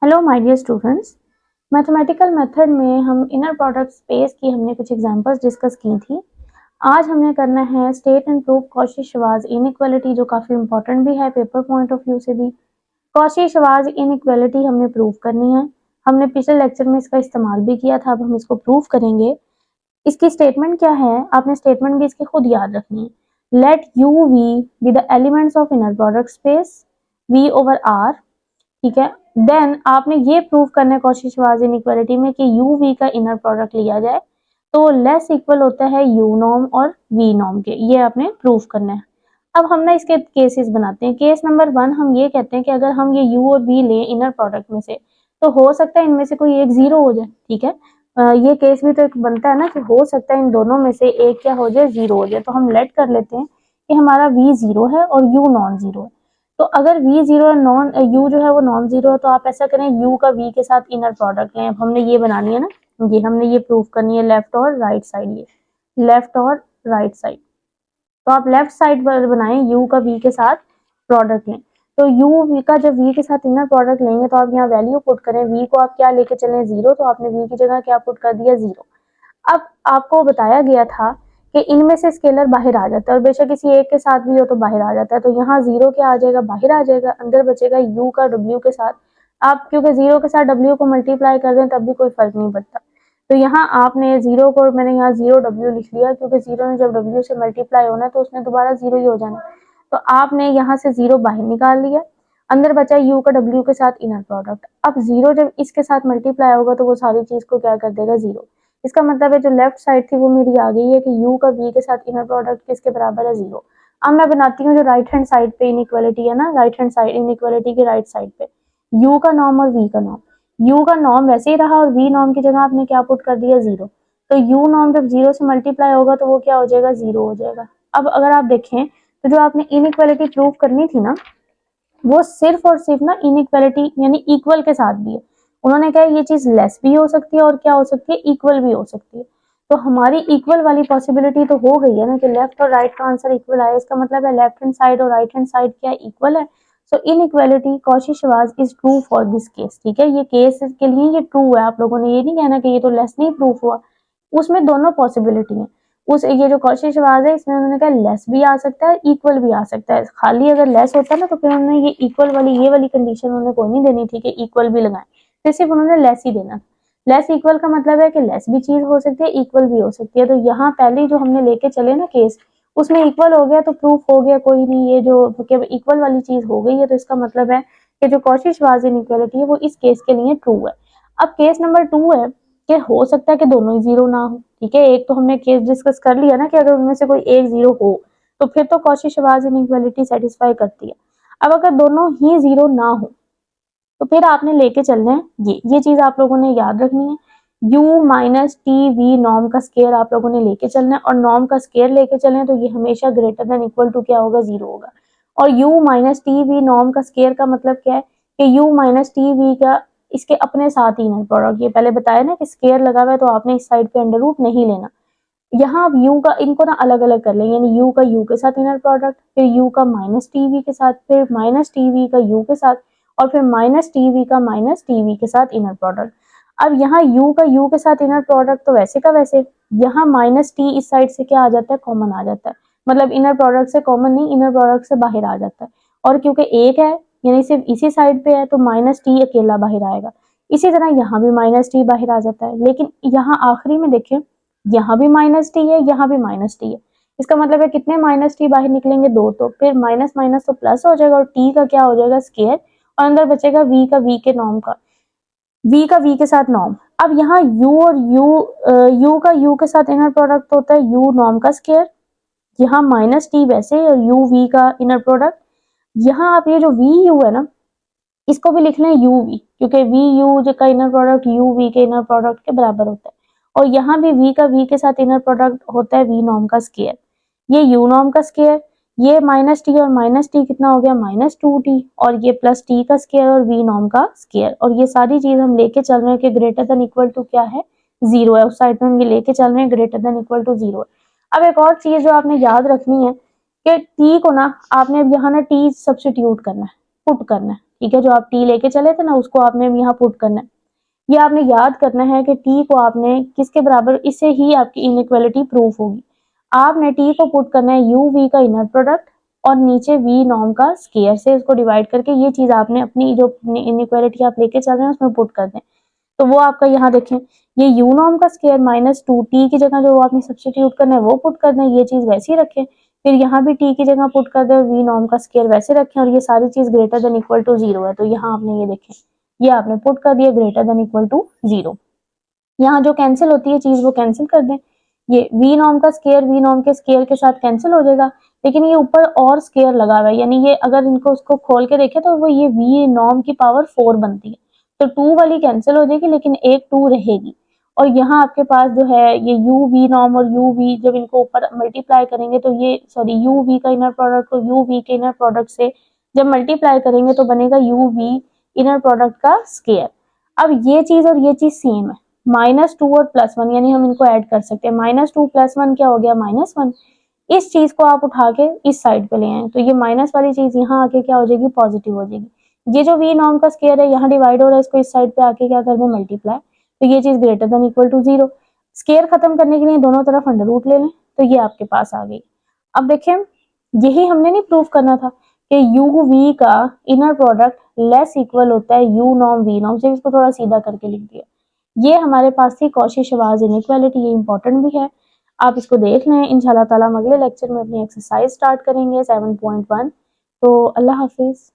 Hello my dear students, mathematical method में हम inner product space की हमने कुछ एग्जांपल्स डिस्कस की थी। आज हमने करना है state and prove Cauchy-Schwarz inequality, जो काफ़ी इंपॉर्टेंट भी है पेपर पॉइंट ऑफ व्यू से भी। कॉची-श्वार्ट्ज इनइक्वालिटी हमने प्रूव करनी है। हमने पिछले लेक्चर में इसका इस्तेमाल भी किया था, अब हम इसको प्रूव करेंगे। इसकी स्टेटमेंट क्या है, आपने स्टेटमेंट भी इसकी खुद याद रखनी है। Let U V be the elements of inner product space V over R, ठीक है। देन आपने ये प्रूव करना है कॉची-श्वार्ट्ज इनइक्वालिटी में कि यू वी का इनर प्रोडक्ट लिया जाए तो लेस इक्वल होता है यू नॉर्म और वी नॉर्म के, ये आपने प्रूव करना है। अब हम ना इसके केसेस बनाते हैं। केस नंबर 1 हम ये कहते हैं कि अगर हम ये यू और वी लें इनर प्रोडक्ट में से तो हो सकता है इनमें से कोई एक जीरो हो जाए, ठीक है। ये केस भी तो एक बनता है ना कि हो सकता है इन दोनों में से एक क्या हो जाए, जीरो हो जाए। तो हम लेट कर लेते हैं कि हमारा वी जीरो है और यू नॉन जीरो है। तो अगर v जीरो नॉन u जो है वो नॉन जीरो है तो आप ऐसा करें u का v के साथ इनर प्रोडक्ट लें। अब हमने ये बनानी है ना, ये हमने ये प्रूव करनी है लेफ्ट और राइट साइड, ये लेफ्ट और राइट साइड। तो आप लेफ्ट साइड पर बनाएं u का v के साथ प्रोडक्ट लें। तो u का जब v के साथ इनर प्रोडक्ट लेंगे तो आप यहाँ वैल्यू पुट करें, v को आप क्या लेके चलें, जीरो। तो आपने v की जगह क्या पुट कर दिया, जीरो। अब आपको बताया गया था कि इनमें से स्केलर बाहर आ जाता है और बेशक किसी एक के साथ भी हो तो बाहर आ जाता है। तो यहाँ जीरो क्या आ जाएगा, बाहर आ जाएगा, अंदर बचेगा u का w के साथ। आप क्योंकि जीरो के साथ w को मल्टीप्लाई कर दें तब भी कोई फर्क नहीं पड़ता। तो यहाँ आपने जीरो को, मैंने यहाँ जीरो w लिख लिया क्योंकि जीरो ने जब w से मल्टीप्लाई होना है तो उसने दोबारा जीरो ही हो जाना। तो आपने यहाँ से जीरो बाहर निकाल लिया, अंदर बचा u का w के साथ इनर प्रोडक्ट। अब जीरो जब इसके साथ मल्टीप्लाई होगा तो वो सारी चीज को क्या कर देगा, जीरो। इसका मतलब है जो लेफ्ट साइड थी वो मेरी आ गई है कि u का v के साथ इनर प्रोडक्ट किसके बराबर है, जीरो। अब मैं बनाती हूँ जो राइट हैंड साइड पे इनइक्वालिटी है ना, राइट हैंड साइड इनइक्वालिटी के राइट साइड पे u का नॉर्म और v का नॉर्म। u का नॉर्म वैसे ही रहा और v नॉर्म की जगह आपने क्या पुट कर दिया, जीरो। तो u नॉर्म जब जीरो से मल्टीप्लाई होगा तो वो क्या हो जाएगा, जीरो हो जाएगा। अब अगर आप देखें तो जो आपने इनइक्वालिटी प्रूव करनी थी ना, वो सिर्फ और सिर्फ ना इनइक्वालिटी यानी इक्वल के साथ भी है। उन्होंने कहा ये चीज लेस भी हो सकती है और क्या हो सकती है, इक्वल भी हो सकती है। तो हमारी इक्वल वाली पॉसिबिलिटी तो हो गई है ना कि लेफ्ट और राइट का आंसर इक्वल आया। इसका मतलब है लेफ्ट हैंड साइड और राइट हैंड साइड क्या इक्वल है। So inequality Cauchy Schwarz is true for this case, ठीक है। ये केस के लिए ये ट्रू है। आप लोगों ने ये नहीं कहना कि ये तो लेस नहीं प्रूफ हुआ, उसमें दोनों पॉसिबिलिटी है। उस ये जो कॉची-श्वार्ट्ज है इसमें उन्होंने कहा लेस भी आ सकता है, इक्वल भी आ सकता है। खाली अगर लेस होता ना तो फिर उन्होंने ये इक्वल वाली ये वाली कंडीशन उन्होंने कोई नहीं देनी थी कि इक्वल भी लगाएं, फिर सिर्फ उन्होंने लेस ही देना। लेस इक्वल का मतलब है कि लेस भी चीज हो सकती है, इक्वल भी हो सकती है। तो यहाँ पहले जो हमने लेके चले ना केस, उसमें इक्वल हो गया तो प्रूफ हो गया, कोई नहीं। ये जो इक्वल वाली चीज हो गई है तो इसका मतलब है कि जो कॉची-श्वार्ट्ज इनइक्वालिटी है वो इस केस के लिए ट्रू है। अब केस नंबर 2 है कि हो सकता है कि दोनों ही जीरो ना हो, ठीक है। एक तो हमने केस डिस्कस कर लिया ना कि अगर उनमें से कोई एक जीरो हो तो फिर तो कॉची-श्वार्ट्ज इनइक्वालिटी सेटिस्फाई करती है। अब अगर दोनों ही जीरो ना हो तो फिर आपने लेके चलना है ये चीज आप लोगों ने याद रखनी है। u minus T V norm का स्केयर आप लोगों ने लेके चलना है और नॉर्म का स्केयर लेके चलें तो ये हमेशा ग्रेटर देन इक्वल टू क्या होगा, जीरो होगा। और u minus T V norm का स्केयर का मतलब क्या है कि u माइनस टी वी का इसके अपने साथ ही इनर प्रोडक्ट, ये पहले बताया ना कि स्केयर लगा हुआ है तो आपने इस साइड पे अंडर रूट नहीं लेना। यहाँ अब u का इनको ना अलग अलग कर लें, यानी u का u के साथ इनर प्रोडक्ट, फिर u का माइनस टी वी के साथ, फिर माइनस टी वी का u के साथ, और फिर माइनस टी वी का माइनस टी वी के साथ इनर प्रोडक्ट। अब यहाँ u का u के साथ इनर प्रोडक्ट तो वैसे का वैसे, यहाँ माइनस टी इस साइड से क्या आ जाता है, कॉमन आ जाता है। मतलब इनर प्रोडक्ट से कॉमन नहीं, इनर प्रोडक्ट से बाहर आ जाता है। और क्योंकि एक है यानी सिर्फ इसी साइड पे है तो माइनस टी अकेला बाहर आएगा। इसी तरह यहाँ भी माइनस टी बाहर आ जाता है। लेकिन यहाँ आखिरी में देखें, यहाँ भी माइनस टी है, यहाँ भी माइनस टी है। इसका मतलब है कितने माइनस टी बाहर निकलेंगे, दो। तो फिर माइनस माइनस तो प्लस हो जाएगा और टी का क्या हो जाएगा, स्केयर। और अंदर बचेगा v का v के नॉर्म का, v का v के साथ नॉर्म। अब यहाँ u और u का u के साथ इनर प्रोडक्ट होता है u नॉर्म का स्केयर। यहाँ माइनस टी वैसे और u v का इनर प्रोडक्ट। यहाँ आप ये जो v u है ना, इसको भी लिख लें u v, क्योंकि v u का इनर प्रोडक्ट u v के इनर प्रोडक्ट के बराबर होता है। और यहाँ भी v का v के साथ इनर प्रोडक्ट होता है v नॉर्म का स्केयर। ये u नॉर्म का स्केयर, ये माइनस टी और माइनस टी कितना हो गया, माइनस टू टी, और ये प्लस टी का स्केयर और v नॉर्म का स्केयर। और ये सारी चीज हम लेके चल रहे हैं कि ग्रेटर देन इक्वल टू क्या है, जीरो है। उस साइड में हम ये लेके चल रहे हैं greater than equal to zero है। अब एक और चीज जो आपने याद रखनी है कि t को ना आपने अब यहाँ ना t सब्स्टिट्यूट करना है, पुट करना है। ठीक है, जो आप टी लेके चले थे ना उसको आपने यहाँ पुट करना है। ये आपने याद करना है कि टी को आपने किसके बराबर, इससे ही आपकी इनइक्वालिटी प्रूफ होगी। आपने टी को पुट करना है यू वी का इनर प्रोडक्ट और नीचे वी नॉर्म का स्केयर से उसको डिवाइड करके ये चीज आपने अपनी जो इनइक्वालिटी आप लेके चल रहे हैं उसमें पुट कर दें। तो वो आपका यहाँ देखें, ये यू नॉर्म का स्केयर माइनस टू टी की जगह जो आपने सब्सटीट्यूट करना है वो पुट कर दें, ये चीज वैसे ही रखें। फिर यहाँ भी टी की जगह पुट कर दें, वी नॉर्म का स्केयर वैसे रखें और ये सारी चीज greater than equal to zero है। तो यहाँ आपने ये देखें, ये आपने पुट कर दिया greater than equal to zero. यहाँ जो कैंसिल होती है चीज वो कैंसिल कर दें। ये वी नॉर्म का स्केयर वी नॉर्म के स्केयर के साथ कैंसिल हो जाएगा, लेकिन ये ऊपर और स्केयर लगा हुआ है, यानी ये अगर इनको उसको खोल के देखे तो वो ये वी नॉर्म की पावर 4 बनती है। तो 2 वाली कैंसिल हो जाएगी लेकिन एक 2 रहेगी। और यहाँ आपके पास जो है ये यू वी नॉर्म और यू वी जब इनको ऊपर मल्टीप्लाई करेंगे तो ये सॉरी यू वी का इनर प्रोडक्ट को यू वी के इनर प्रोडक्ट से जब मल्टीप्लाई करेंगे तो बनेगा यू वी इनर प्रोडक्ट का स्केयर। अब ये चीज और ये चीज सेम है, -2 और +1 यानी हम इनको ऐड कर सकते हैं। -2 + 1 क्या हो गया -1। इस चीज को आप उठा के इस साइड पे ले आए तो ये माइनस वाली चीज यहाँ आके क्या हो जाएगी, पॉजिटिव हो जाएगी। ये जो वी नॉर्म का स्केयर है यहाँ डिवाइड हो रहा है, इसको इस साइड पे आके क्या कर दें, मल्टीप्लाई। तो ये चीज greater than equal to zero. Square खत्म करने के लिए दोनों तरफ अंडर रूट ले लें तो ये आपके पास आ गई। अब देखें, यही हमने नहीं प्रूव करना था कि यू वी का इनर प्रोडक्ट लेस इक्वल होता है यू नॉर्म वी नॉर्म से। इसको थोड़ा सीधा करके लिख दिया। ये हमारे पास थी कॉशी-श्वार्ज़ इनइक्वालिटी, ये इंपॉर्टेंट भी है, आप इसको देख लें। इंशाल्लाह ताला हम अगले लेक्चर में अपनी एक्सरसाइज स्टार्ट करेंगे 7.1। तो अल्लाह हाफिज।